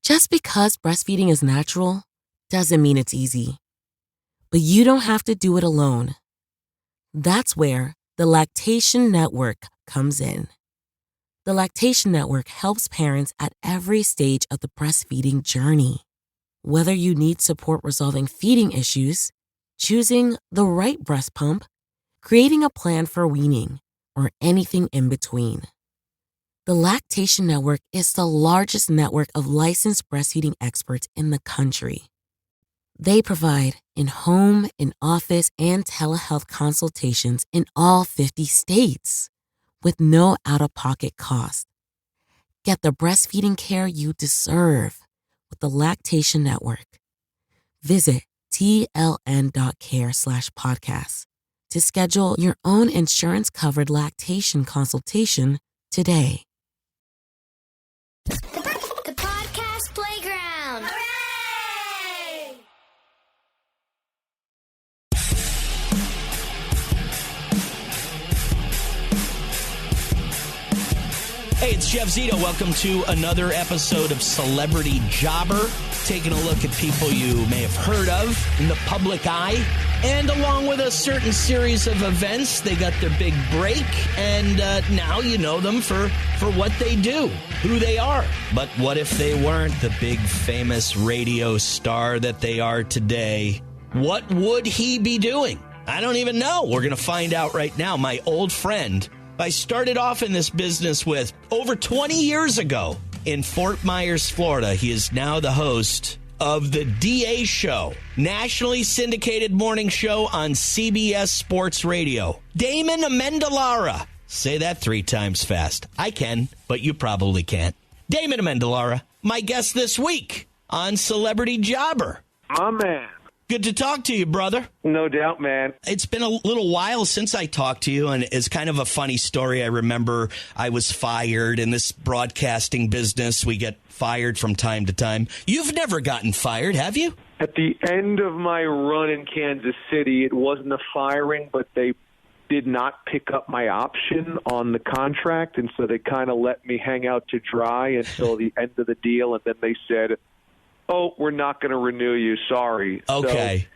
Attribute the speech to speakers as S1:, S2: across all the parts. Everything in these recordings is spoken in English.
S1: Just because breastfeeding is natural doesn't mean it's easy. But you don't have to do it alone. That's where the Lactation Network comes in. The Lactation Network helps parents at every stage of the breastfeeding journey. Whether you need support resolving feeding issues, choosing the right breast pump, creating a plan for weaning, or anything in between. The Lactation Network is the largest network of licensed breastfeeding experts in the country. They provide in-home, in-office, and telehealth consultations in all 50 states with no out-of-pocket cost. Get the breastfeeding care you deserve with the Lactation Network. Visit tln.care/podcast to schedule your own insurance-covered lactation consultation today.
S2: The Podcast Playground. Hooray!
S3: Hey, it's Chef Zito. Welcome to another episode of Celebrity Jobber, taking a look at people you may have heard of in the public eye. And along with a certain series of events, they got their big break, and now you know them for what they do, who they are. But what if they weren't the big famous radio star that they are today? What would he be doing? I don't even know. We're going to find out right now. My old friend I started off in this business with over 20 years ago in Fort Myers, Florida. He is now the host of the DA Show, nationally syndicated morning show on CBS Sports Radio. Damon Amendolara. Say that 3 times fast. I can, but you probably can't. Damon Amendolara, my guest this week on Celebrity Jobber.
S4: My man.
S3: Good to talk to you, brother.
S4: No doubt, man.
S3: It's been a little while since I talked to you, and it's kind of a funny story. I remember I was fired in this broadcasting business. We get fired from time to time. You've never gotten fired, have you?
S4: At the end of my run in Kansas City, it wasn't a firing, but they did not pick up my option on the contract, and so they kind of let me hang out to dry until the end of the deal, and then they said, "Oh, we're not going to renew you. Sorry."
S3: Okay.
S4: So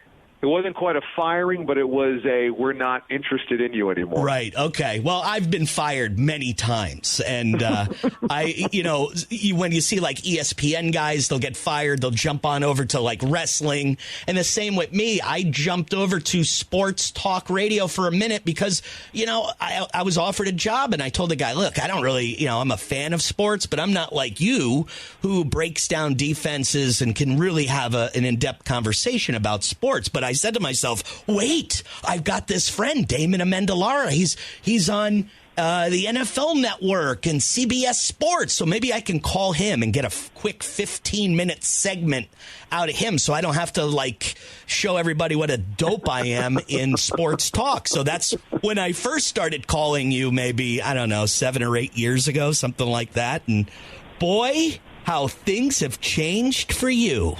S4: it wasn't quite a firing, but it was a we're not interested in you anymore.
S3: Right. Okay. Well, I've been fired many times. And when you see like ESPN guys, they'll get fired. They'll jump on over to like wrestling. And the same with me. I jumped over to sports talk radio for a minute because, I was offered a job and I told the guy, look, I don't really, I'm a fan of sports, but I'm not like you who breaks down defenses and can really have an in-depth conversation about sports. But I said to myself, wait, I've got this friend, Damon Amendolara. He's on the NFL Network and CBS Sports. So maybe I can call him and get a quick 15-minute segment out of him so I don't have to, show everybody what a dope I am in sports talk. So that's when I first started calling you maybe, 7 or 8 years ago, something like that. And boy, how things have changed for you.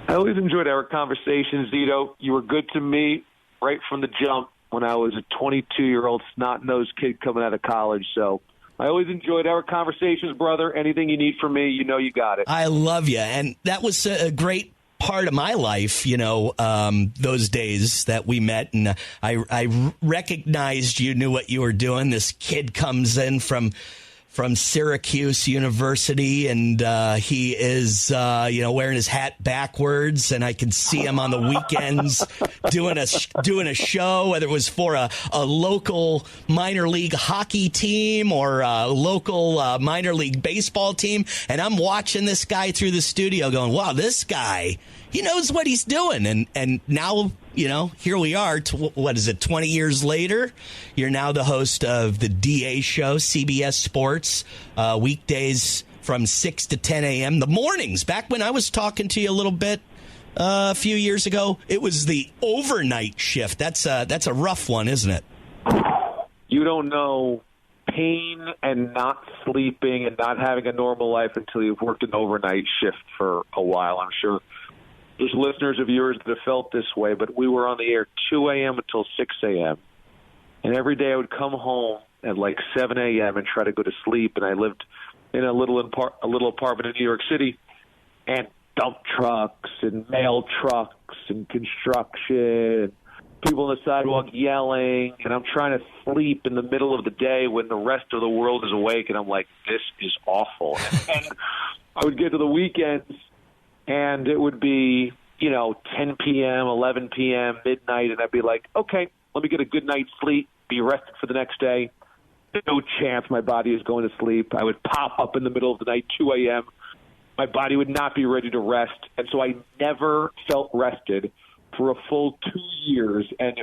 S4: I always enjoyed our conversations, Zito. You were good to me right from the jump when I was a 22-year-old snot-nosed kid coming out of college. So I always enjoyed our conversations, brother. Anything you need from me, you know you got it.
S3: I love you. And that was a great part of my life, those days that we met. And I recognized you knew what you were doing. This kid comes in from Syracuse University, and he is, wearing his hat backwards, and I can see him on the weekends doing a show, whether it was for a local minor league hockey team or a local minor league baseball team, and I'm watching this guy through the studio going, wow, this guy, he knows what he's doing, and now, here we are, 20 years later, you're now the host of the DA Show, CBS Sports, weekdays from 6 to 10 a.m., the mornings. Back when I was talking to you a little bit a few years ago, it was the overnight shift. That's a rough one, isn't it?
S4: You don't know pain and not sleeping and not having a normal life until you've worked an overnight shift for a while, I'm sure. There's listeners of yours that have felt this way, but we were on the air 2 a.m. until 6 a.m. And every day I would come home at 7 a.m. and try to go to sleep. And I lived in a little apartment in New York City. and dump trucks and mail trucks and construction, people on the sidewalk yelling, and I'm trying to sleep in the middle of the day when the rest of the world is awake, and I'm like, this is awful. And I would get to the weekends, and it would be, 10 p.m., 11 p.m., midnight, and I'd be like, okay, let me get a good night's sleep, be rested for the next day. No chance my body is going to sleep. I would pop up in the middle of the night, 2 a.m., my body would not be ready to rest, and so I never felt rested for a full 2 years, and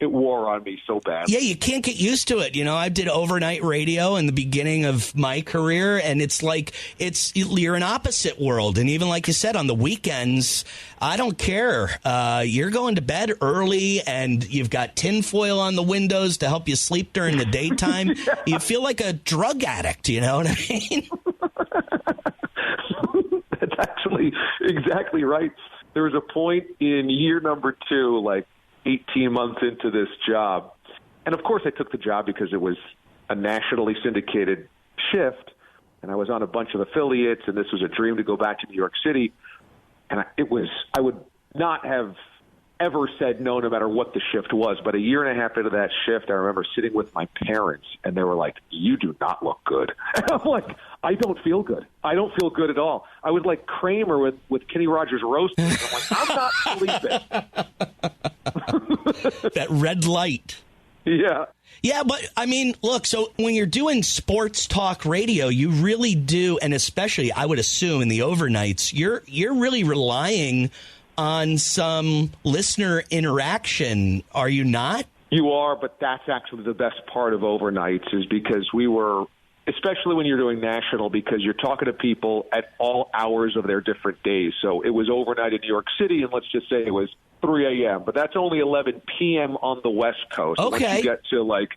S4: it wore on me so bad.
S3: Yeah, you can't get used to it. I did overnight radio in the beginning of my career, and it's like you're an opposite world. And even like you said, on the weekends, I don't care. You're going to bed early, and you've got tinfoil on the windows to help you sleep during the daytime. Yeah. You feel like a drug addict, you know what I mean?
S4: That's actually exactly right. There was a point in year number 2, like 18 months into this job. And, of course, I took the job because it was a nationally syndicated shift, and I was on a bunch of affiliates, and this was a dream to go back to New York City. And I would not have ever said no matter what the shift was. But a year and a half into that shift, I remember sitting with my parents, and they were like, you do not look good. And I'm like, I don't feel good. I don't feel good at all. I was like Kramer with Kenny Rogers roasting. I'm like, I'm not sleeping.
S3: That red light.
S4: Yeah.
S3: Yeah, but I mean, look, so when you're doing sports talk radio, you really do, and especially I would assume in the overnights, you're really relying on some listener interaction, are you not?
S4: You are, but that's actually the best part of overnights is because we were, especially when you're doing national, because you're talking to people at all hours of their different days. So it was overnight in New York City, and let's just say it was 3 a.m., but that's only 11 p.m. on the West Coast.
S3: Okay.
S4: Once you get to like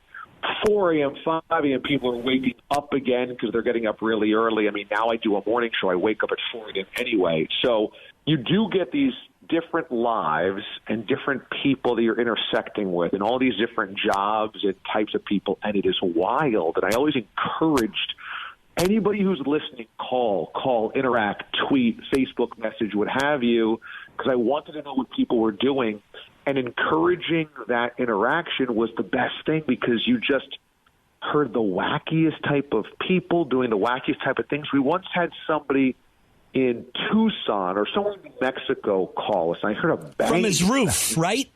S4: 4 a.m., 5 a.m., people are waking up again because they're getting up really early. I mean, now I do a morning show. I wake up at 4 a.m. anyway. So you do get these different lives and different people that you're intersecting with and all these different jobs and types of people, and it is wild. And I always encouraged anybody who's listening, call, interact, tweet, Facebook message, what have you, because I wanted to know what people were doing. And encouraging that interaction was the best thing because you just heard the wackiest type of people doing the wackiest type of things. We once had somebody in Tucson or somewhere in New Mexico call us. I heard a bang.
S3: From his roof, right?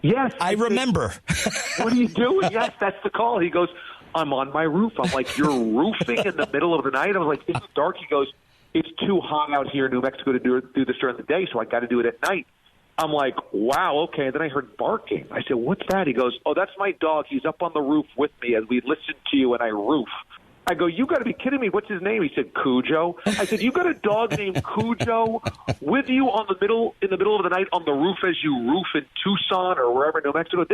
S4: Yes.
S3: I remember.
S4: What are you doing? Yes, that's the call. He goes, I'm on my roof. I'm like, you're roofing in the middle of the night? I was like, it's dark. He goes, it's too hot out here in New Mexico to do this during the day, so I got to do it at night. I'm like, wow, okay. And then I heard barking. I said, what's that? He goes, oh, that's my dog. He's up on the roof with me as we listen to you and I roof. I go, you got to be kidding me. What's his name? He said, Cujo. I said, you got a dog named Cujo with you in the middle of the night on the roof as you roof in Tucson or wherever in New Mexico?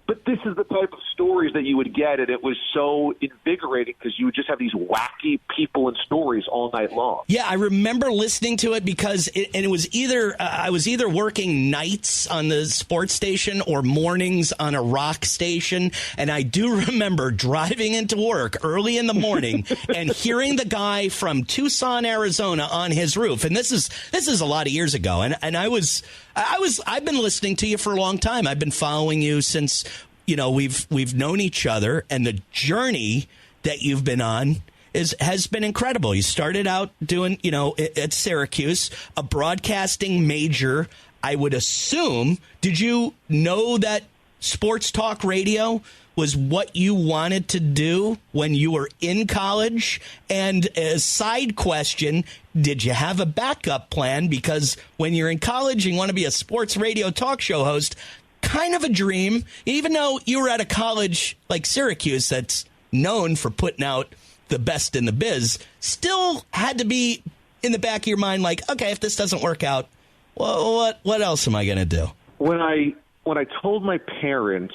S4: But this is the type of stories that you would get, and it was so invigorating because you would just have these wacky people and stories all night long.
S3: Yeah, I remember listening to it because it was either I was either working nights on the sports station or mornings on a rock station, and I do remember driving into work early in the morning and hearing the guy from Tucson, Arizona, on his roof. And this is a lot of years ago, and I've been listening to you for a long time. I've been following you since, we've known each other, and the journey that you've been on has been incredible. You started out doing, at Syracuse, a broadcasting major, I would assume. Did you know that sports talk radio was what you wanted to do when you were in college? And a side question, did you have a backup plan? Because when you're in college, you want to be a sports radio talk show host, kind of a dream, even though you were at a college like Syracuse that's known for putting out the best in the biz, still had to be in the back of your mind like, okay, if this doesn't work out, well, what else am I going to do?
S4: When I told my parents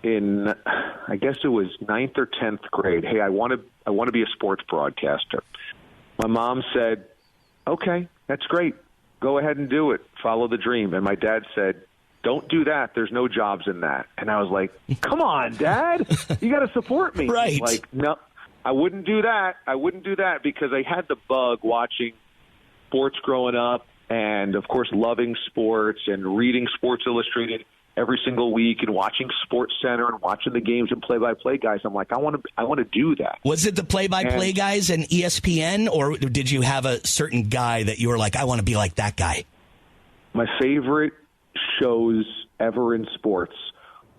S4: in, I guess it was 9th or 10th grade, hey, I want to be a sports broadcaster, my mom said, okay, that's great. Go ahead and do it. Follow the dream. And my dad said, don't do that. There's no jobs in that. And I was like, come on, Dad. You got to support me.
S3: Right.
S4: Like, no, I wouldn't do that. I wouldn't do that because I had the bug watching sports growing up and, of course, loving sports and reading Sports Illustrated every single week and watching Sports Center and watching the games and play-by-play guys. I'm like, I want to do that.
S3: Was it the play-by-play guys and ESPN, or did you have a certain guy that you were like, I want to be like that guy?
S4: My favorite shows ever in sports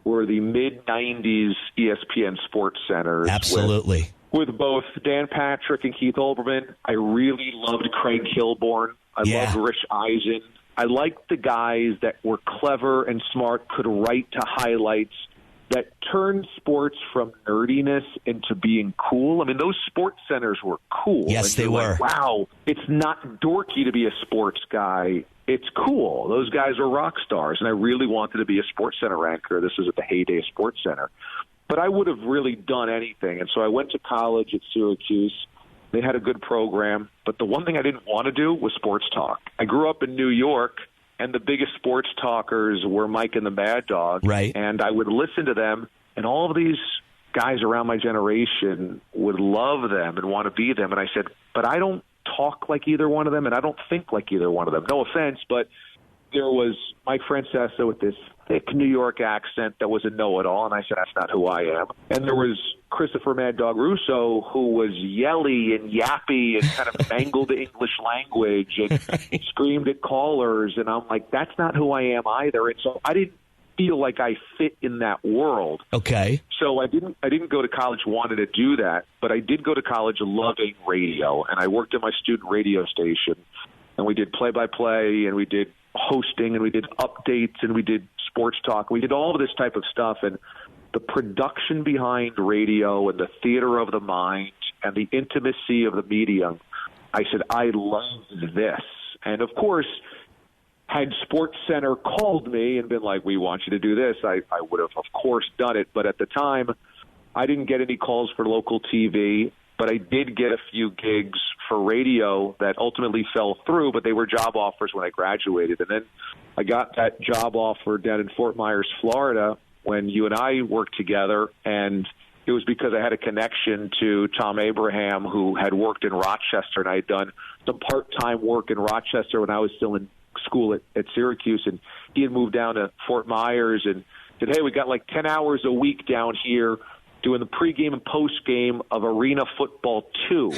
S4: were the mid-'90s ESPN Sports Centers.
S3: Absolutely.
S4: With both Dan Patrick and Keith Olbermann. I really loved Craig Kilborn. I loved Rich Eisen. I liked the guys that were clever and smart, could write to highlights, that turned sports from nerdiness into being cool. I mean, those sports centers were cool.
S3: Yes, they were.
S4: Like, wow, it's not dorky to be a sports guy. It's cool. Those guys are rock stars, and I really wanted to be a Sports Center anchor. This was at the heyday of Sports Center. But I would have really done anything, and so I went to college at Syracuse. They had a good program, but the one thing I didn't want to do was sports talk. I grew up in New York, and the biggest sports talkers were Mike and the Mad Dog.
S3: Right.
S4: And I would listen to them, and all of these guys around my generation would love them and want to be them. And I said, but I don't talk like either one of them, and I don't think like either one of them. No offense, but there was Mike Francesa with this thick New York accent that was a know-it-all, and I said, that's not who I am. And there was Christopher Mad Dog Russo, who was yelly and yappy and kind of mangled the English language and screamed at callers, and I'm like, that's not who I am either. And so I didn't feel like I fit in that world.
S3: Okay.
S4: So I didn't go to college wanting to do that, but I did go to college loving radio, and I worked at my student radio station, and we did play-by-play, and we did hosting, and we did updates, and we did sports talk. We did all of this type of stuff, and the production behind radio and the theater of the mind and the intimacy of the medium, I said, I love this. And, of course, had Sports Center called me and been like, we want you to do this, I would have, of course, done it. But at the time, I didn't get any calls for local TV, but I did get a few gigs for radio that ultimately fell through, but they were job offers when I graduated. And then I got that job offer down in Fort Myers, Florida, when you and I worked together, and it was because I had a connection to Tom Abraham, who had worked in Rochester, and I had done some part-time work in Rochester when I was still in school at Syracuse, and he had moved down to Fort Myers and said, hey, we got like 10 hours a week down here doing the pregame and postgame of Arena Football 2.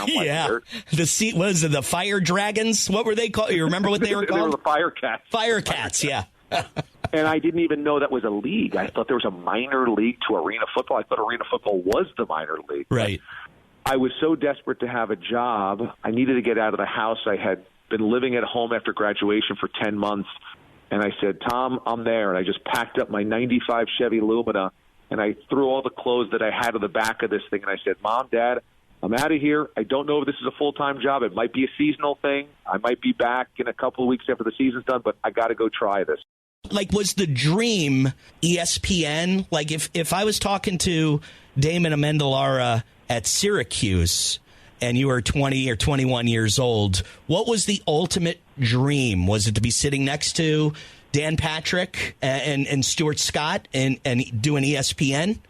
S3: Yeah. Was it the Fire Dragons? What were they called? You remember what they were called?
S4: They were the Fire Cats.
S3: Fire Cats, yeah.
S4: And I didn't even know that was a league. I thought there was a minor league to Arena Football. I thought Arena Football was the minor league.
S3: Right.
S4: I was so desperate to have a job. I needed to get out of the house. I had been living at home after graduation for 10 months. And I said, Tom, I'm there. And I just packed up my 95 Chevy Lumina, and I threw all the clothes that I had in the back of this thing. And I said, Mom, Dad, I'm out of here. I don't know if this is a full-time job. It might be a seasonal thing. I might be back in a couple of weeks after the season's done, but I got to go try this.
S3: Like, was the dream ESPN? Like, if I was talking to Damon Amendolara at Syracuse and you were 20 or 21 years old, what was the ultimate dream? Was it to be sitting next to Dan Patrick and Stuart Scott and doing ESPN?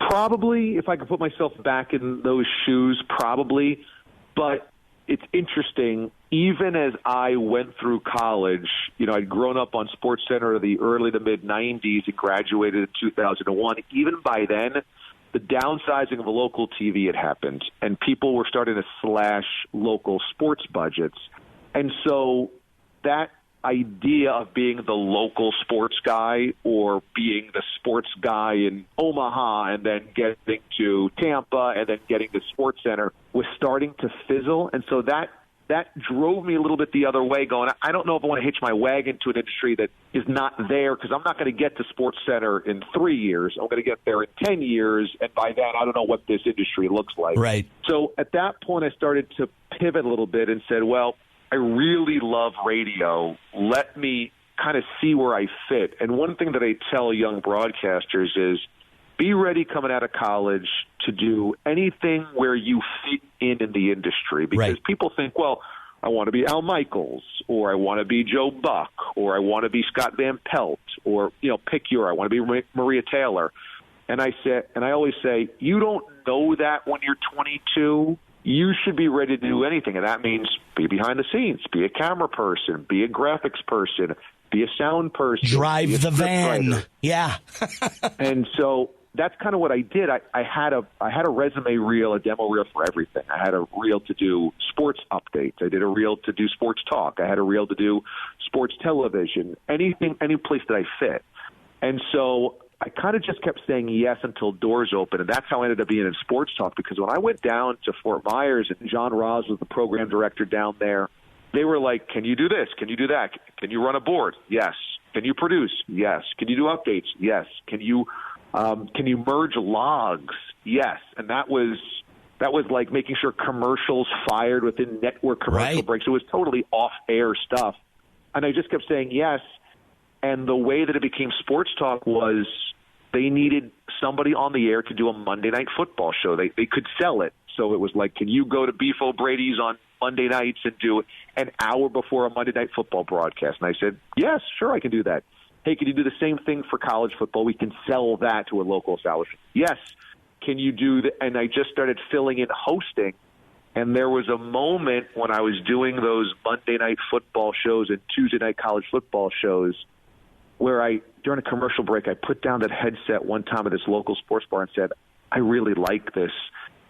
S4: Probably, if I could put myself back in those shoes, probably. But it's interesting, even as I went through college, I'd grown up on SportsCenter in the early to mid-'90s and graduated in 2001. Even by then, the downsizing of local TV had happened, and people were starting to slash local sports budgets. And so that idea of being the local sports guy or being the sports guy in Omaha and then getting to Tampa and then getting to Sports Center was starting to fizzle. And so that drove me a little bit the other way, going, I don't know if I want to hitch my wagon to an industry that is not there, because I'm not going to get to Sports Center in 3 years. I'm going to get there in 10 years, and by then I don't know what this industry looks like.
S3: Right.
S4: So at that point I started to pivot a little bit and said, well, I really love radio. Let me kind of see where I fit. And one thing that I tell young broadcasters is be ready coming out of college to do anything where you fit in the industry. Because
S3: right.
S4: People think, well, I want to be Al Michaels, or I want to be Joe Buck, or I want to be Scott Van Pelt, or, pick your, I want to be Maria Taylor. And I always say, you don't know that when you're 22. you should be ready to do anything. And that means be behind the scenes, be a camera person, be a graphics person, be a sound person.
S3: Drive the van.
S4: Writer.
S3: Yeah.
S4: And so that's kind of what I did. I had a resume reel, a demo reel for everything. I had a reel to do sports updates. I did a reel to do sports talk. I had a reel to do sports television, anything, any place that I fit. And so I kind of just kept saying yes until doors opened, and that's how I ended up being in sports talk, because when I went down to Fort Myers and John Ross was the program director down there, they were like, can you do this? Can you do that? Can you run a board? Yes. Can you produce? Yes. Can you do updates? Yes. Can you merge logs? Yes. And that was like making sure commercials fired within network commercial breaks. It was totally off-air stuff. And I just kept saying yes. And the way that it became sports talk was they needed somebody on the air to do a Monday Night Football show. They could sell it. So it was like, can you go to Beef O'Brady's on Monday nights and do an hour before a Monday Night Football broadcast? And I said, yes, sure, I can do that. Hey, can you do the same thing for college football? We can sell that to a local establishment. Yes. Can you do that? And I just started filling in hosting. And there was a moment when I was doing those Monday Night Football shows and Tuesday night college football shows where during a commercial break, I put down that headset one time at this local sports bar and said, I really like this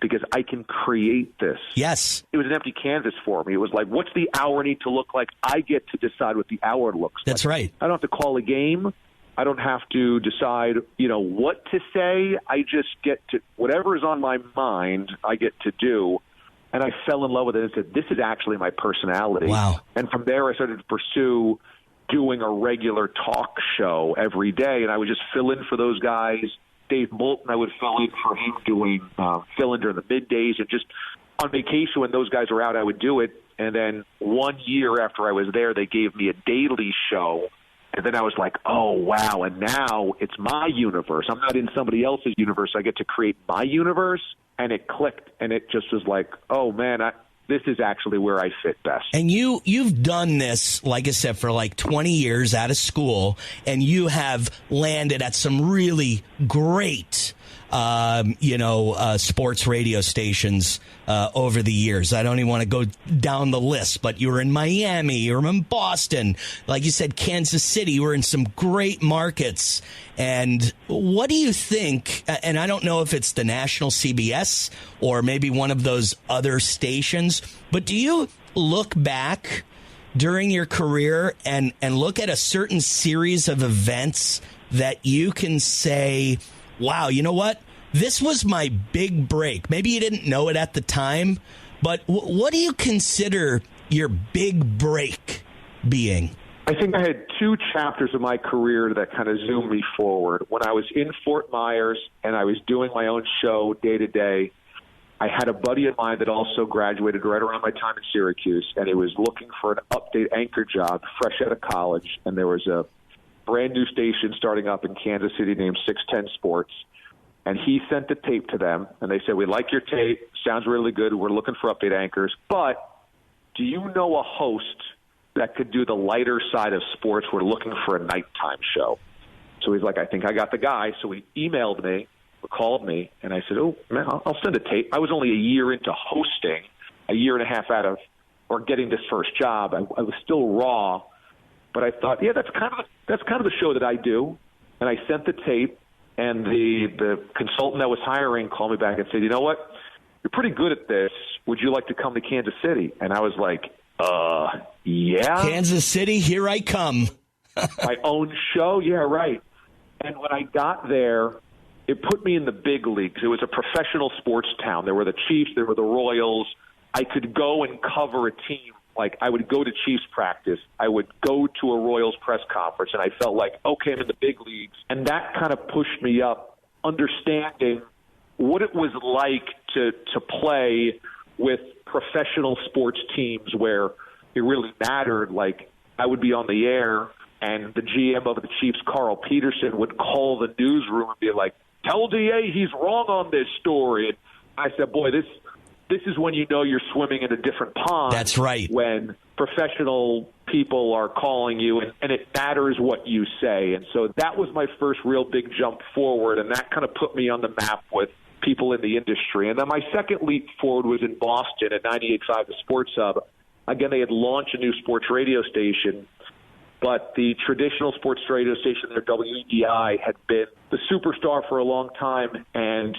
S4: because I can create this.
S3: Yes.
S4: It was an empty canvas for me. It was like, what's the hour need to look like? I get to decide what the hour looks like.
S3: That's right.
S4: I don't have to call a game. I don't have to decide, what to say. I just get to, whatever is on my mind, I get to do. And I fell in love with it and said, this is actually my personality.
S3: Wow.
S4: And from there, I started to pursue doing a regular talk show every day. And I would just fill in for those guys. Dave Moulton, I would fill in for him doing fill in during the middays. And just on vacation when those guys were out, I would do it. And then 1 year after I was there, they gave me a daily show. And then I was like, oh, wow. And now it's my universe. I'm not in somebody else's universe. I get to create my universe. And it clicked. And it just was like, oh, man, this is actually where I fit best.
S3: And you've done this, like I said, for like 20 years out of school, and you have landed at some really great, sports radio stations over the years. I don't even want to go down the list, but you were in Miami, you were in Boston, like you said, Kansas City. You were in some great markets. And what do you think, and I don't know if it's the national CBS or maybe one of those other stations, but do you look back during your career and look at a certain series of events that you can say, wow, you know what? This was my big break. Maybe you didn't know it at the time, but what do you consider your big break being?
S4: I think I had two chapters of my career that kind of zoomed me forward. When I was in Fort Myers and I was doing my own show day to day, I had a buddy of mine that also graduated right around my time in Syracuse, and he was looking for an update anchor job fresh out of college. And there was a brand new station starting up in Kansas City named 610 Sports. And he sent the tape to them, and they said, we like your tape. Sounds really good. We're looking for update anchors. But do you know a host that could do the lighter side of sports? We're looking for a nighttime show. So he's like, I think I got the guy. So he emailed me, or called me, and I said, oh, man, I'll send a tape. I was only a year into hosting, a year and a half out of, or getting this first job. I was still raw, but I thought, yeah, that's kind of the show that I do. And I sent the tape. And the consultant that was hiring called me back and said, you know what? You're pretty good at this. Would you like to come to Kansas City? And I was like, yeah.
S3: Kansas City, here I come.
S4: My own show? Yeah, right. And when I got there, it put me in the big leagues. It was a professional sports town. There were the Chiefs. There were the Royals. I could go and cover a team. Like, I would go to Chiefs practice. I would go to a Royals press conference, and I felt like, okay, I'm in the big leagues. And that kind of pushed me up, understanding what it was like to play with professional sports teams where it really mattered. Like, I would be on the air, and the GM of the Chiefs, Carl Peterson, would call the newsroom and be like, tell DA he's wrong on this story. And I said, boy, this is when you know you're swimming in a different pond.
S3: That's right.
S4: When professional people are calling you, and it matters what you say. And so that was my first real big jump forward, and that kind of put me on the map with people in the industry. And then my second leap forward was in Boston at 98.5 The Sports Hub. Again, they had launched a new sports radio station, but the traditional sports radio station there, WEDI, had been the superstar for a long time, and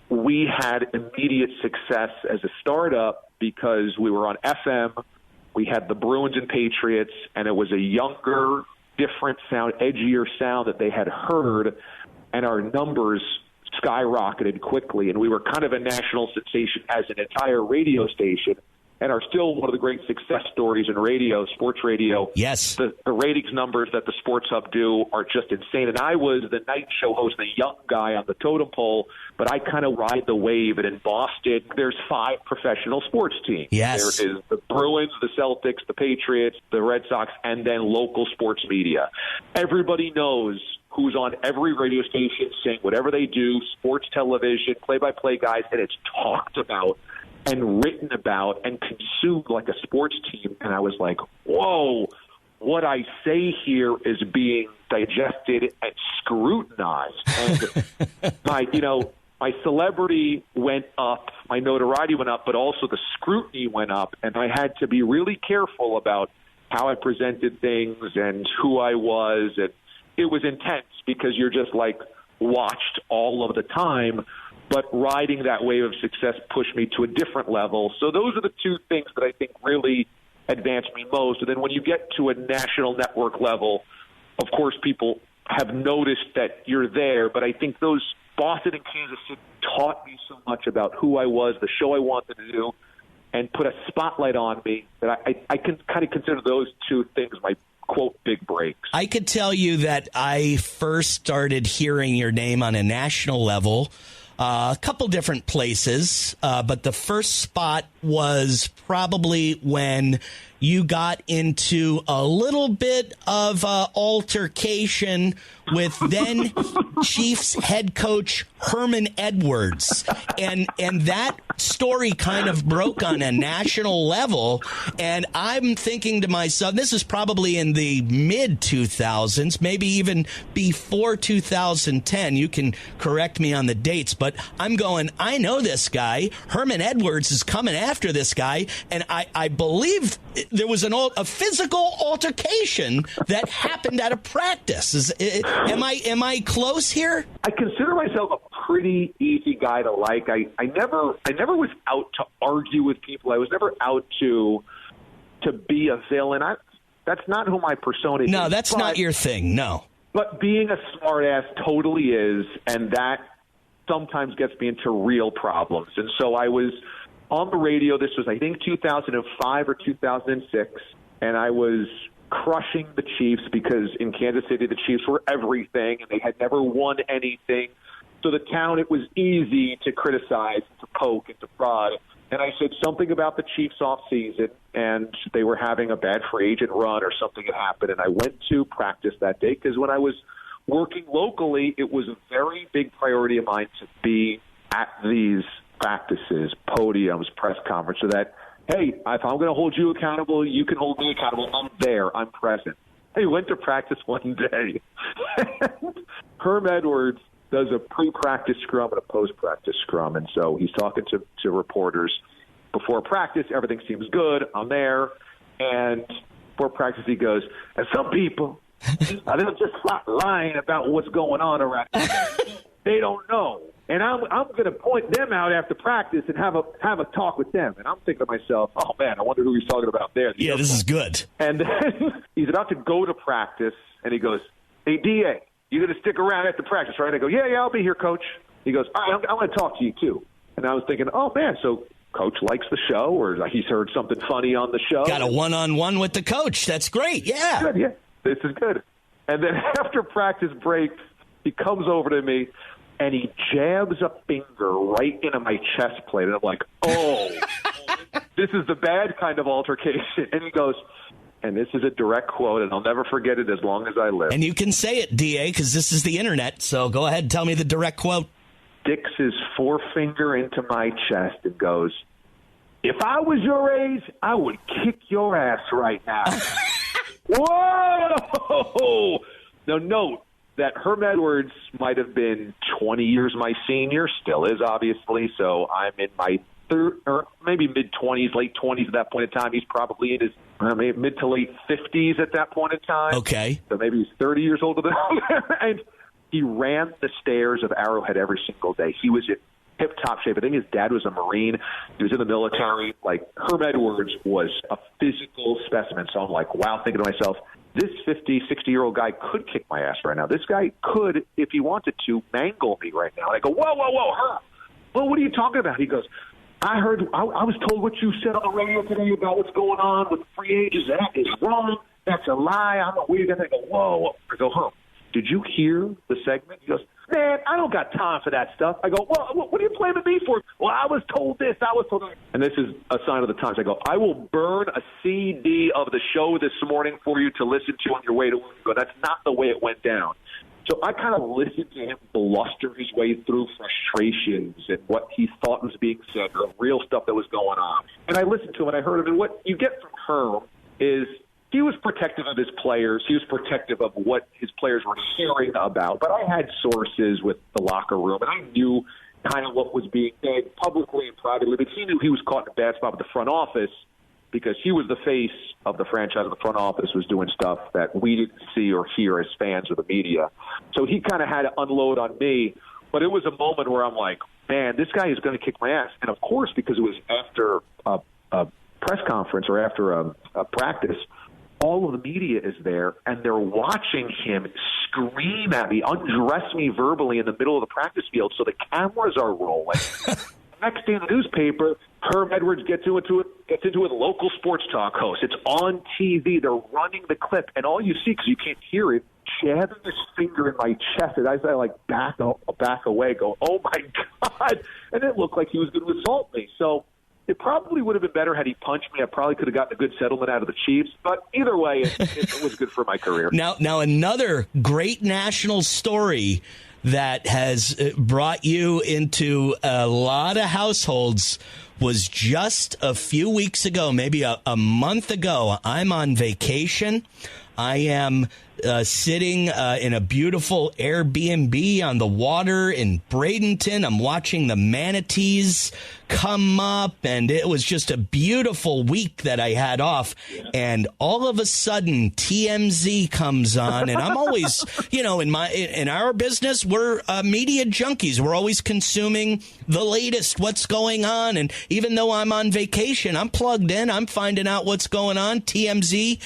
S4: we had immediate success as a startup because we were on FM, we had the Bruins and Patriots, and it was a younger, different sound, edgier sound that they had heard, and our numbers skyrocketed quickly, and we were kind of a national sensation as an entire radio station, and are still one of the great success stories in radio, sports radio.
S3: Yes.
S4: The ratings numbers that the Sports Hub do are just insane. And I was the night show host, the young guy on the totem pole, but I kind of ride the wave. And in Boston, there's 5 professional sports teams.
S3: Yes.
S4: There is the Bruins, the Celtics, the Patriots, the Red Sox, and then local sports media. Everybody knows who's on every radio station saying whatever they do, sports television, play-by-play guys, and it's talked about and written about and consumed like a sports team. And I was like, whoa, what I say here is being digested and scrutinized. And my celebrity went up, my notoriety went up, but also the scrutiny went up. And I had to be really careful about how I presented things and who I was. And it was intense because you're just like watched all of the time. But riding that wave of success pushed me to a different level. So those are the 2 things that I think really advanced me most. And then when you get to a national network level, of course, people have noticed that you're there. But I think those Boston and Kansas City taught me so much about who I was, the show I wanted to do, and put a spotlight on me that I can kind of consider those 2 things my quote big breaks.
S3: I could tell you that I first started hearing your name on a national level a couple different places, but the first spot was probably when you got into a little bit of altercation with then Chiefs head coach Herman Edwards. And that story kind of broke on a national level. And I'm thinking to myself, this is probably in the mid 2000s, maybe even before 2010. You can correct me on the dates, but I'm going, I know this guy. Herman Edwards is coming after this guy. And I believe there was a physical altercation that happened at a practice. Am I close here?
S4: I consider myself a pretty easy guy to like. I never was out to argue with people. I was never out to be a villain. That's not who my persona is.
S3: No, that's not your thing. No.
S4: But being a smartass totally is, and that sometimes gets me into real problems. And so I was on the radio. This was, I think, 2005 or 2006, and I was crushing the Chiefs because in Kansas City the Chiefs were everything, and they had never won anything. So the town, it was easy to criticize, to poke, and to prod. And I said something about the Chiefs off season, and they were having a bad free agent run or something had happened. And I went to practice that day because when I was working locally, it was a very big priority of mine to be at these practices, podiums, press conference, so that, hey, if I'm going to hold you accountable, you can hold me accountable. I'm there. I'm present. I went to practice one day. Herm Edwards does a pre-practice scrum and a post-practice scrum. And so he's talking to reporters before practice. Everything seems good. I'm there. And before practice, he goes, and some people, they're just lying about what's going on around here. They don't know. And I'm going to point them out after practice and have a talk with them. And I'm thinking to myself, oh, man, I wonder who he's talking about there.
S3: Yeah, this is good.
S4: And then he's about to go to practice, and he goes, hey, D.A., you going to stick around after practice, right? I go, yeah, I'll be here, Coach. He goes, all right, I want to talk to you, too. And I was thinking, oh, man, so Coach likes the show, or he's heard something funny on the show.
S3: Got a one-on-one with the coach. That's great, yeah.
S4: Good, yeah, this is good. And then after practice breaks, he comes over to me, and he jabs a finger right into my chest plate. And I'm like, oh, this is the bad kind of altercation. And he goes, and this is a direct quote, and I'll never forget it as long as I live.
S3: And you can say it, D.A., because this is the Internet. So go ahead and tell me the direct quote.
S4: Sticks his forefinger into my chest and goes, if I was your age, I would kick your ass right now. Whoa! Now, note that Herm Edwards might have been 20 years my senior, still is, obviously. So I'm in my third, or maybe mid-20s, late 20s at that point in time. He's probably in his mid to late 50s at that point in time.
S3: Okay.
S4: So maybe he's 30 years older than I am. And he ran the stairs of Arrowhead every single day. He was in tip-top shape. I think his dad was a Marine. He was in the military. Like, Herm Edwards was a physical specimen. So I'm like, wow, thinking to myself, this 50, 60-year-old guy could kick my ass right now. This guy could, if he wanted to, mangle me right now. And I go, whoa, Herm. Well, what are you talking about? He goes, I was told what you said on the radio today about what's going on with free agents. That is wrong. That's a lie. I'm not weird. I go, whoa. I go, Herm, did you hear the segment? He goes, man, I don't got time for that stuff. I go, well, what are you blaming me for? Well, I was told this. I was told that. And this is a sign of the times. I go, I will burn a CD of the show this morning for you to listen to on your way to work. I go, that's not the way it went down. So I kind of listened to him bluster his way through frustrations and what he thought was being said, the real stuff that was going on. And I listened to him and I heard him. And what you get from Herm is he was protective of his players. He was protective of what his players were hearing about. But I had sources with the locker room, and I knew kind of what was being said publicly and privately. But he knew he was caught in a bad spot with the front office because he was the face of the franchise, and the front office was doing stuff that we didn't see or hear as fans or the media. So he kind of had to unload on me. But it was a moment where I'm like, man, this guy is going to kick my ass. And, of course, because it was after a press conference or after a practice, all of the media is there, and they're watching him scream at me, undress me verbally in the middle of the practice field, so the cameras are rolling. Next day in the newspaper, Herm Edwards gets into it with a local sports talk host. It's on TV. They're running the clip, and all you see, because you can't hear it, jabbing his finger in my chest. And I like back away, go, oh, my God. And it looked like he was going to assault me. So it probably would have been better had he punched me. I probably could have gotten a good settlement out of the Chiefs. But either way, it was good for my career.
S3: Now, another great national story that has brought you into a lot of households was just a few weeks ago, maybe a month ago. I'm on vacation. I am sitting in a beautiful Airbnb on the water in Bradenton. I'm watching the manatees come up, and it was just a beautiful week that I had off. And all of a sudden, TMZ comes on, and I'm always, in our business, we're media junkies. We're always consuming the latest, what's going on. And even though I'm on vacation, I'm plugged in. I'm finding out what's going on. TMZ.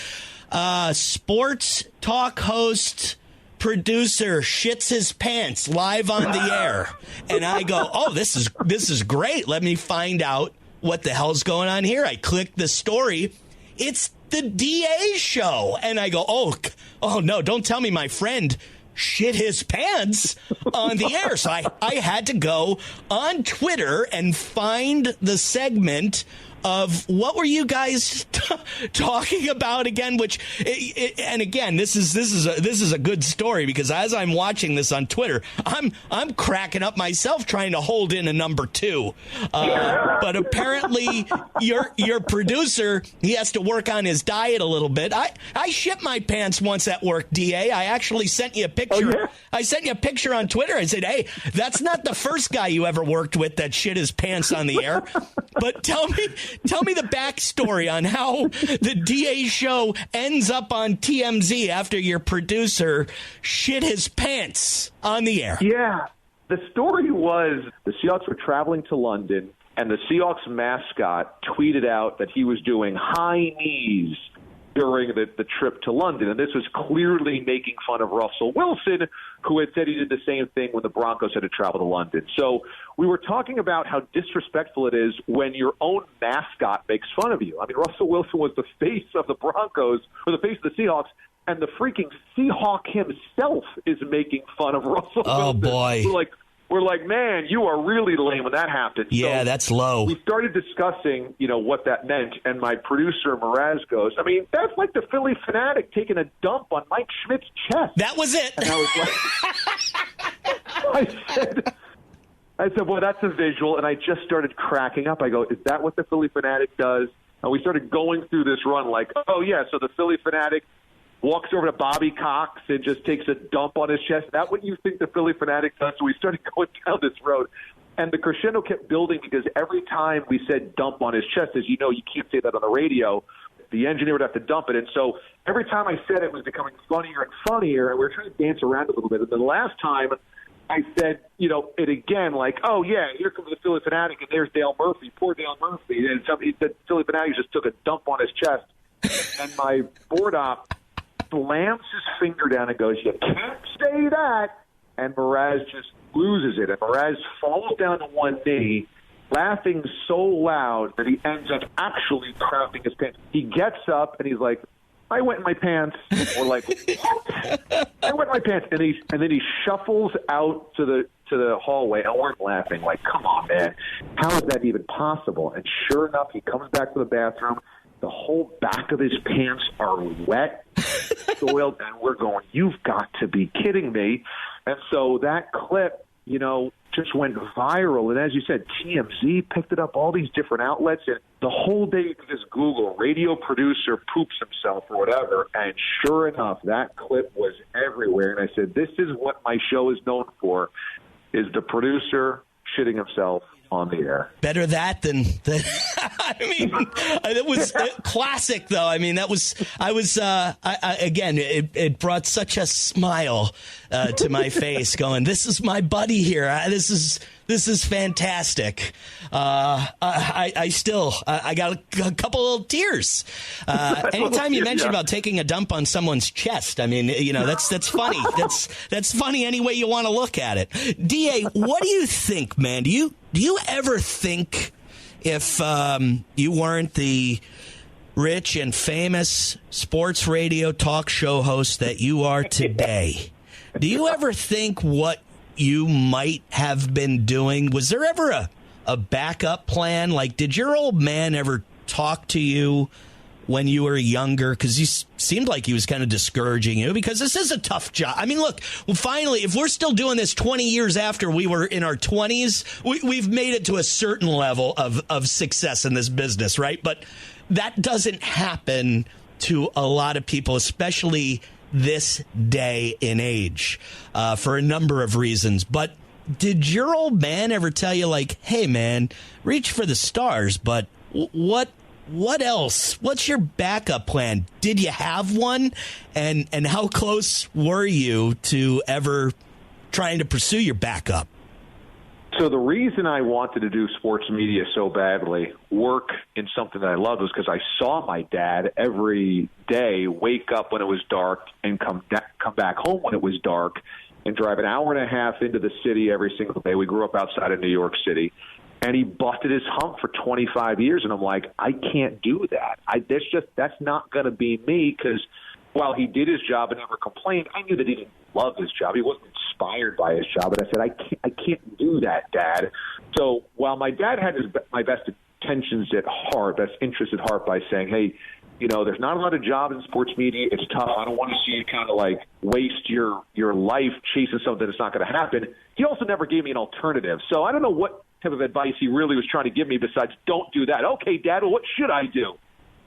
S3: Sports talk host producer shits his pants live on the air, and I go, oh, this is great. Let me find out what the hell's going on here. I click the story. It's the DA show, and I go, oh no, don't tell me my friend shit his pants on the air. So I had to go on Twitter and find the segment of what were you guys talking about again? And again, this is a good story, because as I'm watching this on Twitter, I'm cracking up myself trying to hold in a number two. But apparently, your producer, he has to work on his diet a little bit. I shit my pants once at work, DA. I actually sent you a picture. Oh, yeah? I sent you a picture on Twitter. I said, hey, that's not the first guy you ever worked with that shit his pants on the air. But tell me the backstory on how the DA show ends up on TMZ after your producer shit his pants on the air.
S4: Yeah. The story was the Seahawks were traveling to London, and the Seahawks mascot tweeted out that he was doing high knees during the trip to London. And this was clearly making fun of Russell Wilson, who had said he did the same thing when the Broncos had to travel to London. So we were talking about how disrespectful it is when your own mascot makes fun of you. I mean, Russell Wilson was the face of the Broncos, or the face of the Seahawks, and the freaking Seahawk himself is making fun of Russell Wilson.
S3: Oh, boy.
S4: We're like, man, you are really lame when that happened.
S3: Yeah, so that's low.
S4: We started discussing, what that meant, and my producer, Mraz, goes, I mean, that's like the Philly Fanatic taking a dump on Mike Schmidt's chest.
S3: That was it.
S4: And I was like, I said, well, that's a visual, and I just started cracking up. I go, is that what the Philly Fanatic does? And we started going through this run like, oh, yeah, so the Philly Fanatic walks over to Bobby Cox and just takes a dump on his chest. Is that what you think the Philly Fanatic does? So we started going down this road. And the crescendo kept building because every time we said dump on his chest, as you know, you can't say that on the radio, the engineer would have to dump it. And so every time I said it was becoming funnier and funnier, and we were trying to dance around a little bit. And then the last time I said, it again, like, oh, yeah, here comes the Philly Fanatic, and there's Dale Murphy, poor Dale Murphy. And the Philly Fanatic just took a dump on his chest. And my board op slams his finger down and goes, you can't say that. And Mraz just loses it. And Mraz falls down to one knee, laughing so loud that he ends up actually crapping his pants. He gets up and he's like, I went in my pants. We're like, what? I went in my pants. And then he shuffles out to the hallway. And we're laughing like, come on, man. How is that even possible? And sure enough, he comes back to the bathroom. The whole back of his pants are wet, soiled, and we're going, you've got to be kidding me. And so that clip, just went viral. And as you said, TMZ picked it up, all these different outlets. And the whole day you could just Google radio producer poops himself or whatever. And sure enough, that clip was everywhere. And I said, this is what my show is known for, is the producer shitting himself on the air.
S3: Better that than I mean, it was classic, though. I mean, again, it brought such a smile to my face going, this is my buddy here. This is fantastic. I got a couple little tears. Anytime you mention about taking a dump on someone's chest, I mean, that's funny. That's funny any way you want to look at it. DA, what do you think, man? Do you ever think if you weren't the rich and famous sports radio talk show host that you are today, do you ever think what you might have been doing? Was there ever a backup plan? Like, did your old man ever talk to you when you were younger? Because he seemed like he was kind of discouraging you, because this is a tough job. I mean, look, well, finally, if we're still doing this 20 years after we were in our 20s, we've made it to a certain level of success in this business, right? But that doesn't happen to a lot of people, especially this day and age, for a number of reasons. But did your old man ever tell you, like, hey, man, reach for the stars, but what else? What's your backup plan? Did you have one? And how close were you to ever trying to pursue your backup?
S4: So the reason I wanted to do sports media so badly, work in something that I loved, was because I saw my dad every day wake up when it was dark and come back home when it was dark and drive an hour and a half into the city every single day. We grew up outside of New York City. And he busted his hump for 25 years. And I'm like, I can't do that. That's not going to be me, because while he did his job and never complained, I knew that he didn't love his job. He wasn't inspired by his job. And I said, I can't do that, Dad. So while my dad had my best intentions at heart, best interest at heart, by saying, hey, there's not a lot of jobs in sports media. It's tough. I don't want to see you kind of like waste your life chasing something that's not going to happen. He also never gave me an alternative. So I don't know what type of advice he really was trying to give me besides don't do that. Okay, Dad, well, what should I do?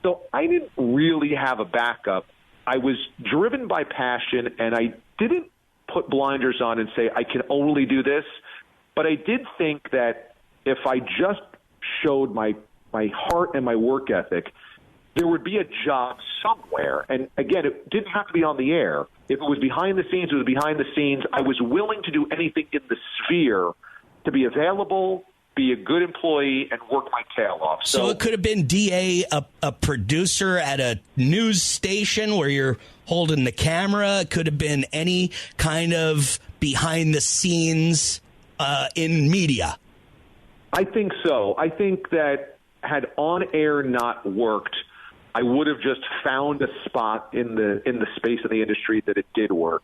S4: So I didn't really have a backup. I was driven by passion, and I didn't put blinders on and say I can only do this. But I did think that if I just showed my heart and my work ethic, there would be a job somewhere. And again, it didn't have to be on the air. If it was behind the scenes, it was behind the scenes. I was willing to do anything in the sphere to be available, be a good employee, and work my tail off.
S3: So it could have been DA, a producer at a news station where you're holding the camera. It could have been any kind of behind the scenes in media.
S4: I think so. I think that had on air not worked, I would have just found a spot in the space of the industry that it did work.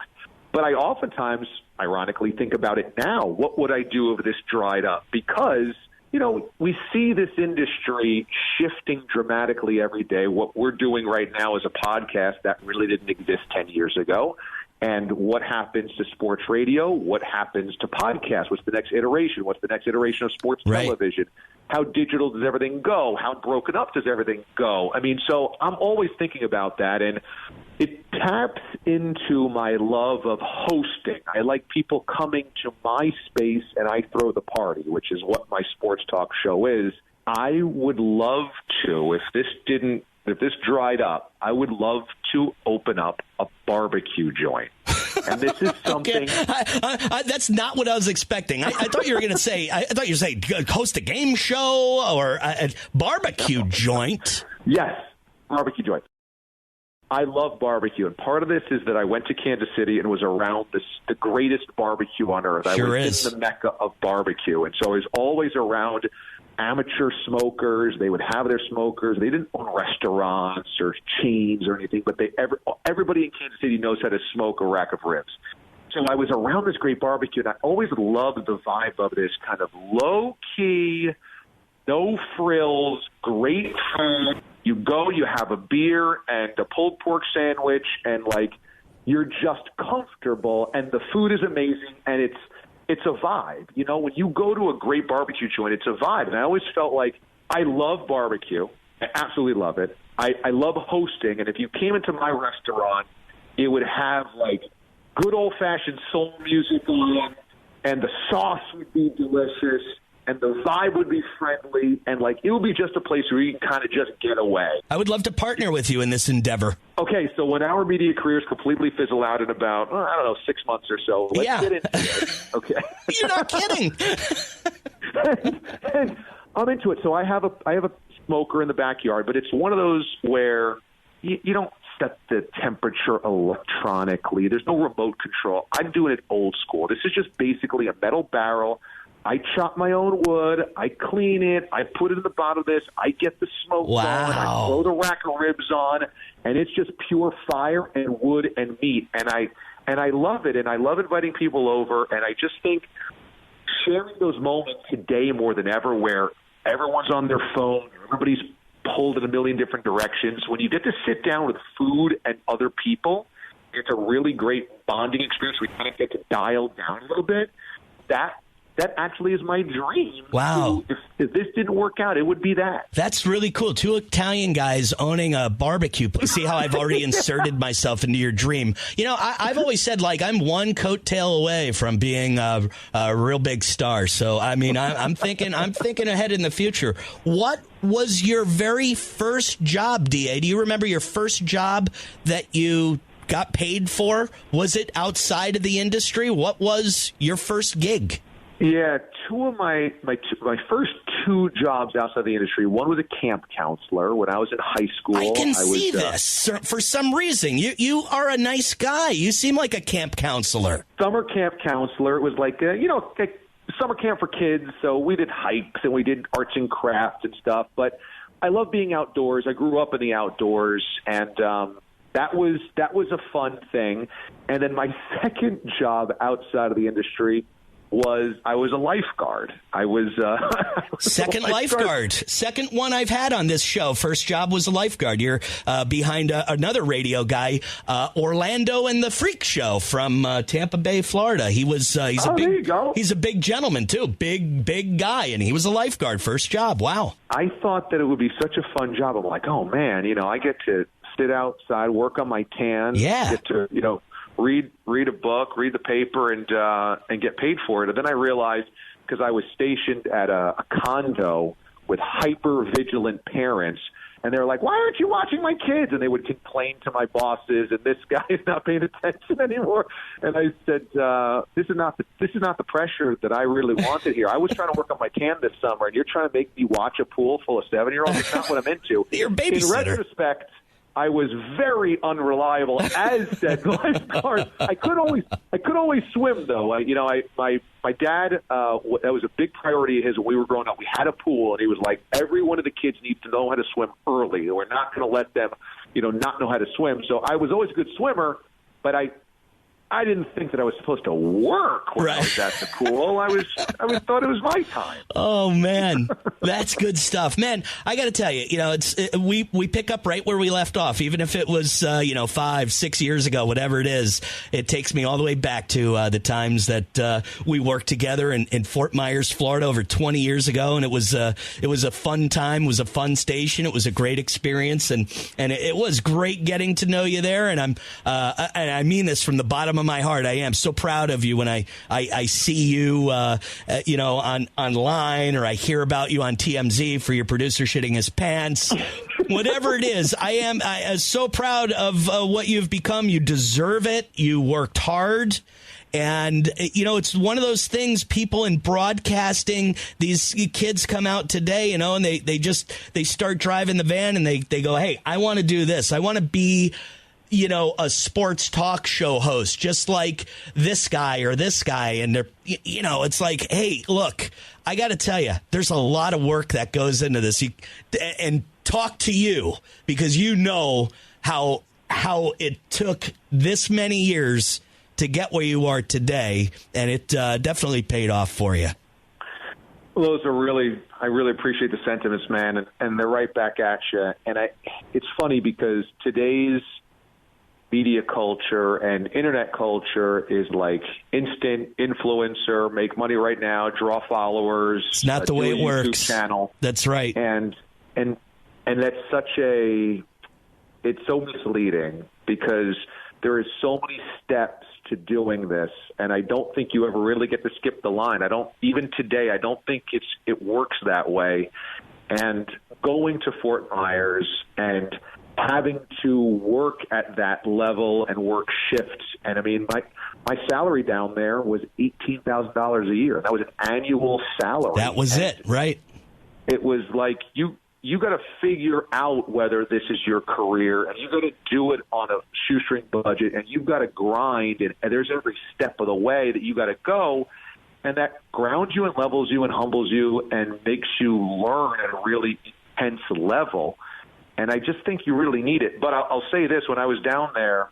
S4: But I oftentimes, ironically, think about it now. What would I do if this dried up? Because, we see this industry shifting dramatically every day. What we're doing right now is a podcast that really didn't exist 10 years ago. And what happens to sports radio? What happens to podcasts? What's the next iteration? What's the next iteration of sports television? How digital does everything go? How broken up does everything go? I mean, so I'm always thinking about that. And it taps into my love of hosting. I like people coming to my space and I throw the party, which is what my sports talk show is. I would love to, if this dried up, I would love to open up a barbecue joint. And this is something.
S3: Okay. That's not what I was expecting. I thought you were going to say. I thought you were saying host a game show or a barbecue joint.
S4: Yes, barbecue joint. I love barbecue, and part of this is that I went to Kansas City and was around the greatest barbecue on earth.
S3: Sure
S4: I was in the mecca of barbecue, and so I was always around amateur smokers. They would have their smokers. They didn't own restaurants or chains or anything, but everybody in Kansas City knows how to smoke a rack of ribs. So I was around this great barbecue, and I always loved the vibe of this kind of low-key, no frills, great food. You go, you have a beer and a pulled pork sandwich, and, like, you're just comfortable, and the food is amazing, and it's a vibe. You know, when you go to a great barbecue joint, it's a vibe. And I always felt like I love barbecue. I absolutely love it. I love hosting, and if you came into my restaurant, it would have, like, good old-fashioned soul music on, and the sauce would be delicious, and the vibe would be friendly, and, like, it would be just a place where you can kind of just get away.
S3: I would love to partner with you in this endeavor.
S4: Okay, so when our media careers completely fizzle out in about, 6 months or so, let's get into it. Okay.
S3: You're not kidding.
S4: and I'm into it. So I have a smoker in the backyard, but it's one of those where you don't set the temperature electronically. There's no remote control. I'm doing it old school. This is just basically a metal barrel. I chop my own wood. I clean it. I put it in the bottom of this. I get the smoke on. I throw the rack of ribs on, and it's just pure fire and wood and meat. And I love it, and I love inviting people over. And I just think sharing those moments today more than ever, where everyone's on their phone, everybody's pulled in a million different directions. When you get to sit down with food and other people, it's a really great bonding experience. We kind of get to dial down a little bit. That actually is my dream.
S3: Wow.
S4: If this didn't work out, it would be that.
S3: That's really cool. Two Italian guys owning a barbecue place. See how I've already inserted myself into your dream. You know, I've always said, like, I'm one coattail away from being a real big star. So, I mean, I'm thinking ahead in the future. What was your very first job, DA? Do you remember your first job that you got paid for? Was it outside of the industry? What was your first gig?
S4: Yeah, two of my first two jobs outside the industry. One was a camp counselor when I was in high school.
S3: I can see this for some reason. You are a nice guy. You seem like a camp counselor.
S4: Summer camp counselor. It was like like summer camp for kids. So we did hikes and we did arts and crafts and stuff. But I love being outdoors. I grew up in the outdoors, and that was a fun thing. And then my second job outside of the industry I was a lifeguard. I was
S3: second lifeguard. Second one I've had on this show. First job was a lifeguard. You're behind another radio guy, Orlando and the Freak Show from Tampa Bay, Florida. He's
S4: there you go.
S3: He's a big gentleman too, big guy, and he was a lifeguard. First job. Wow.
S4: I thought that it would be such a fun job. I'm like, oh man, I get to sit outside, work on my tan.
S3: Yeah.
S4: Get to read a book, read the paper, and get paid for it. And then I realized, because I was stationed at a condo with hyper-vigilant parents, and they were like, why aren't you watching my kids? And they would complain to my bosses, and this guy is not paying attention anymore. And I said, this is not the pressure that I really wanted here. I was trying to work on my tan this summer, and you're trying to make me watch a pool full of 7-year-olds? It's not what I'm into.
S3: You're a babysitter.
S4: In retrospect, I was very unreliable, as said lifeguard. I could always swim, though. My dad, that was a big priority of his when we were growing up. We had a pool, and he was like, every one of the kids needs to know how to swim early. We're not going to let them, not know how to swim. So I was always a good swimmer, but I I didn't think that I was supposed to work when I was at the pool. I thought it was my time.
S3: Oh man, that's good stuff, man. I got to tell you, we pick up right where we left off, even if it was 5-6 years ago, whatever it is. It takes me all the way back to the times that we worked together in Fort Myers, Florida, over 20 years ago, and it was a fun time. It was a fun station. It was a great experience, and it was great getting to know you there. And I mean this from the bottom of my heart. I am so proud of you when I see you online, or I hear about you on TMZ for your producer shitting his pants. Whatever it is, I am so proud of what you've become. You deserve it. You worked hard. And, it's one of those things, people in broadcasting, these kids come out today, and they start driving the van and they go, hey, I want to do this. I want to be a sports talk show host, just like this guy or this guy. And they're, it's like, hey, look, I got to tell you, there's a lot of work that goes into this. And talk to you, because how it took this many years to get where you are today. And it definitely paid off for you.
S4: Well, I really appreciate the sentiments, man. And they're right back at you. And it's funny because today's media culture and internet culture is like instant influencer, make money right now, draw followers.
S3: It's not the way it works.
S4: Channel.
S3: That's right.
S4: And that's it's so misleading, because there is so many steps to doing this, and I don't think you ever really get to skip the line. Even today, I don't think it works that way. And going to Fort Myers and having to work at that level and work shifts. And I mean, my salary down there was $18,000 a year. That was an annual salary.
S3: That was it, right?
S4: It was like you got to figure out whether this is your career, and you got to do it on a shoestring budget, and you've got to grind, and there's every step of the way that you got to go. And that grounds you and levels you and humbles you and makes you learn at a really intense level. And I just think you really need it. But I'll say this, when I was down there,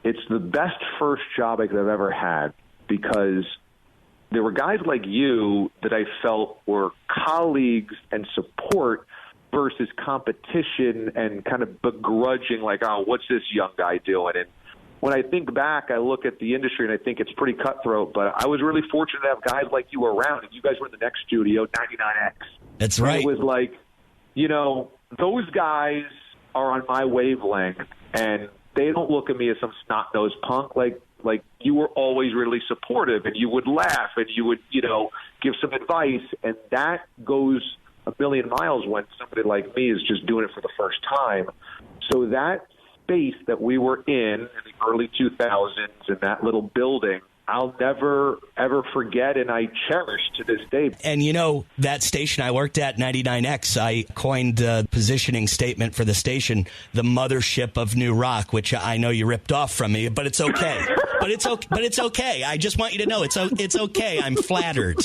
S4: it's the best first job I could have ever had, because there were guys like you that I felt were colleagues and support versus competition and kind of begrudging, like, oh, what's this young guy doing? And when I think back, I look at the industry and I think it's pretty cutthroat, but I was really fortunate to have guys like you around, and you guys were in the next studio, 99X.
S3: That's right.
S4: And it was like, those guys are on my wavelength, and they don't look at me as some snot-nosed punk. Like you were always really supportive, and you would laugh, and you would, give some advice, and that goes a million miles when somebody like me is just doing it for the first time. So that space that we were in the early 2000s in that little building, I'll never, ever forget, and I cherish to this day.
S3: And that station I worked at, 99X, I coined the positioning statement for the station, the mothership of new rock, which I know you ripped off from me, but it's okay. But it's okay. I just want you to know it's okay. I'm flattered.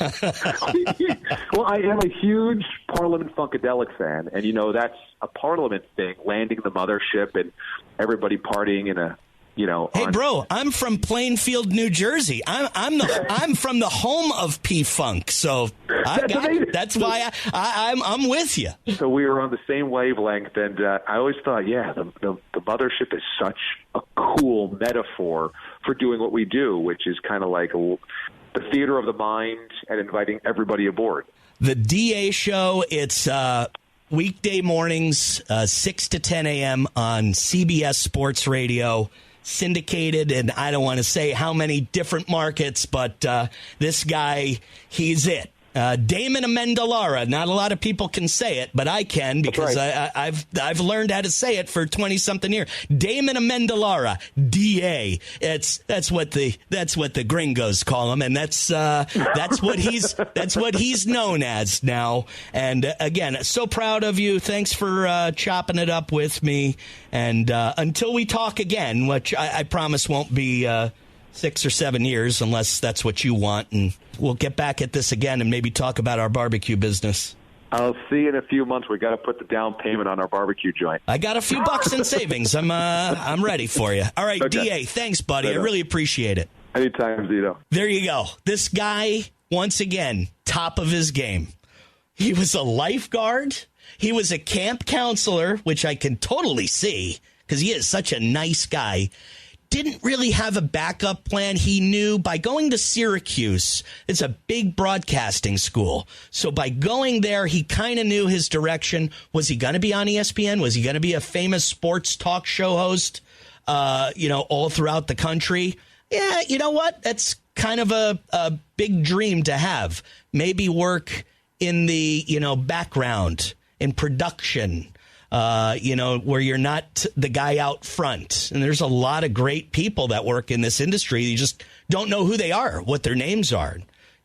S4: Well, I am a huge Parliament Funkadelic fan, and that's a Parliament thing, landing the mothership and everybody partying in a
S3: Hey, bro, I'm from Plainfield, New Jersey. I'm from the home of P-Funk, so that's why I'm with you.
S4: So we were on the same wavelength, and I always thought, the mothership is such a cool metaphor for doing what we do, which is kind of like the theater of the mind and inviting everybody aboard.
S3: The DA show, it's weekday mornings, 6 to 10 a.m. on CBS Sports Radio. Syndicated, and I don't want to say how many different markets, but this guy, he's it. Damon Amendolara. Not a lot of people can say it, but I can, because I've learned how to say it for 20-something years. Damon Amendolara, DA. That's what the gringos call him, and that's what he's known as now. And again, so proud of you. Thanks for chopping it up with me. And until we talk again, which I promise won't be 6 or 7 years, unless that's what you want, and we'll get back at this again and maybe talk about our barbecue business.
S4: I'll see you in a few months. We got to put the down payment on our barbecue joint.
S3: I got a few bucks in savings. I'm ready for you. All right, okay. DA, thanks, buddy. I really appreciate it.
S4: Anytime, Zito.
S3: There you go. This guy, once again, top of his game. He was a lifeguard. He was a camp counselor, which I can totally see because he is such a nice guy. Didn't really have a backup plan. He knew by going to Syracuse, it's a big broadcasting school. So by going there, he kind of knew his direction. Was he going to be on ESPN? Was he going to be a famous sports talk show host, all throughout the country? Yeah, you know what? That's kind of a big dream to have. Maybe work in the, background, in production. Where you're not the guy out front. And there's a lot of great people that work in this industry. You just don't know who they are, what their names are.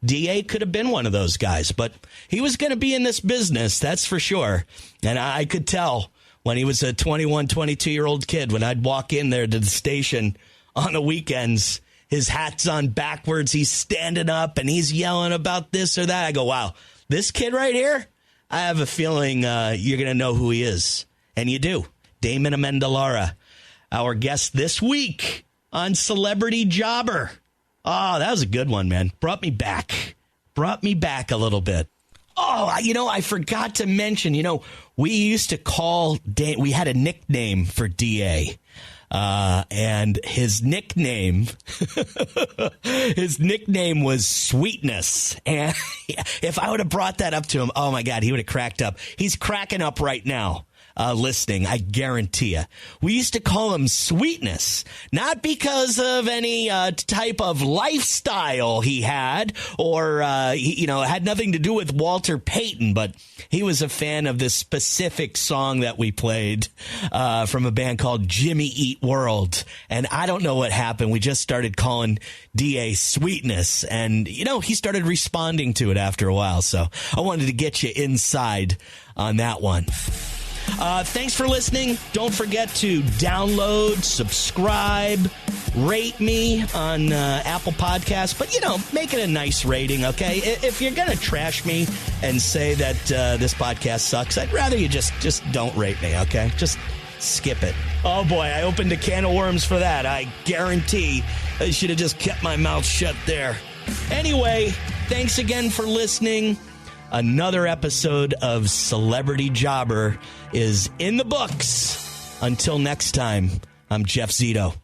S3: DA could have been one of those guys, but he was going to be in this business, that's for sure. And I could tell when he was a 21, 22-year-old kid, when I'd walk in there to the station on the weekends, his hat's on backwards, he's standing up and he's yelling about this or that. I go, wow, this kid right here, I have a feeling you're going to know who he is. And you do. Damon Amendolara, our guest this week on Celebrity Jobber. Oh, that was a good one, man. Brought me back a little bit. Oh, I forgot to mention, we used to call, we had a nickname for DA. And his nickname was Sweetness. And if I would have brought that up to him, oh my God, he would have cracked up. He's cracking up right now. Listening, I guarantee you. We used to call him Sweetness, not because of any type of lifestyle he had, or had nothing to do with Walter Payton, but he was a fan of this specific song that we played from a band called Jimmy Eat World, and I don't know what happened. We just started calling DA Sweetness, and he started responding to it after a while. So I wanted to get you inside on that one. Thanks for listening. Don't forget to download, subscribe, rate me on Apple Podcasts. But, make it a nice rating, okay? If you're going to trash me and say that this podcast sucks, I'd rather you just don't rate me, okay? Just skip it. Oh, boy, I opened a can of worms for that. I guarantee I should have just kept my mouth shut there. Anyway, thanks again for listening. Another episode of Celebrity Jobber is in the books. Until next time, I'm Jeff Zito.